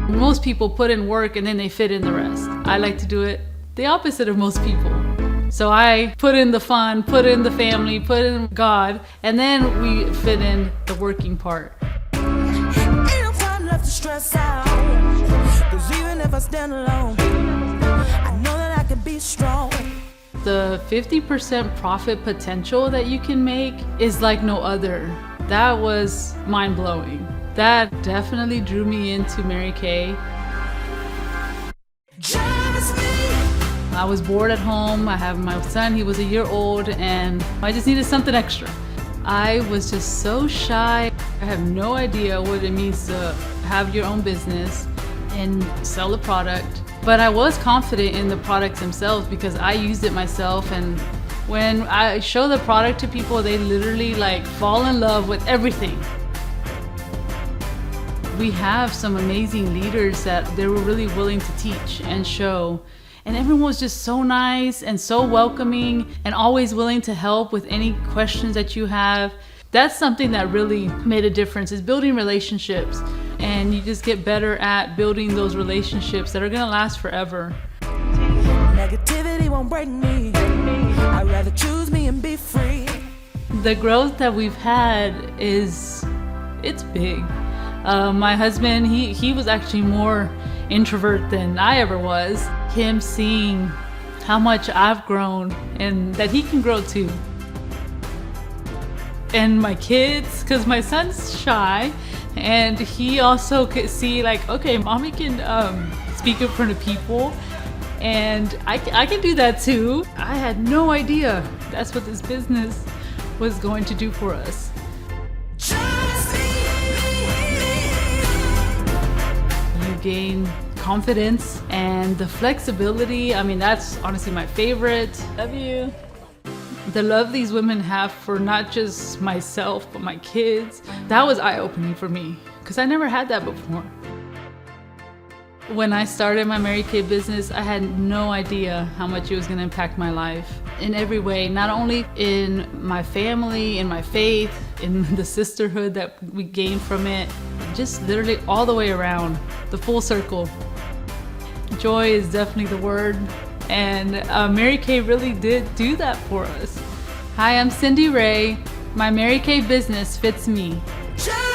Most people put in work and then they fit in the rest. I like to do it the opposite of most people. So I put in the fun, put in the family, put in God, and then we fit in the working part. Ain't time left to stress out, 'cause even if I stand alone, I know that I can be strong. The 50% profit potential that you can make is like no other. That was mind-blowing. That definitely drew me into Mary Kay. Just me. I was bored at home. I have my son, he was a year old, and I just needed something extra. I was just so shy. I have no idea what it means to have your own business and sell a product. But I was confident in the products themselves because I used it myself, and when I show the product to people, they literally like fall in love with everything. We have some amazing leaders that they were really willing to teach and show. And everyone was just so nice and so welcoming and always willing to help with any questions that you have. That's something that really made a difference, is building relationships. And you just get better at building those relationships that are gonna last forever. Negativity won't break me. I'd rather choose me and be free. The growth that we've had it's big. My husband, he was actually more introvert than I ever was. Him seeing how much I've grown and that he can grow too. And my kids, because my son's shy, and he also could see like, okay, mommy can speak in front of people, and I can do that too. I had no idea that's what this business was going to do for us. Just me. You gain confidence and the flexibility. I mean, that's honestly my favorite. Love you. The love these women have for not just myself, but my kids, that was eye-opening for me because I never had that before. When I started my Mary Kay business, I had no idea how much it was going to impact my life in every way, not only in my family, in my faith, in the sisterhood that we gained from it, just literally all the way around, the full circle. Joy is definitely the word, and Mary Kay really did do that for us. Hi, I'm Cindy Ray. My Mary Kay business fits me. Just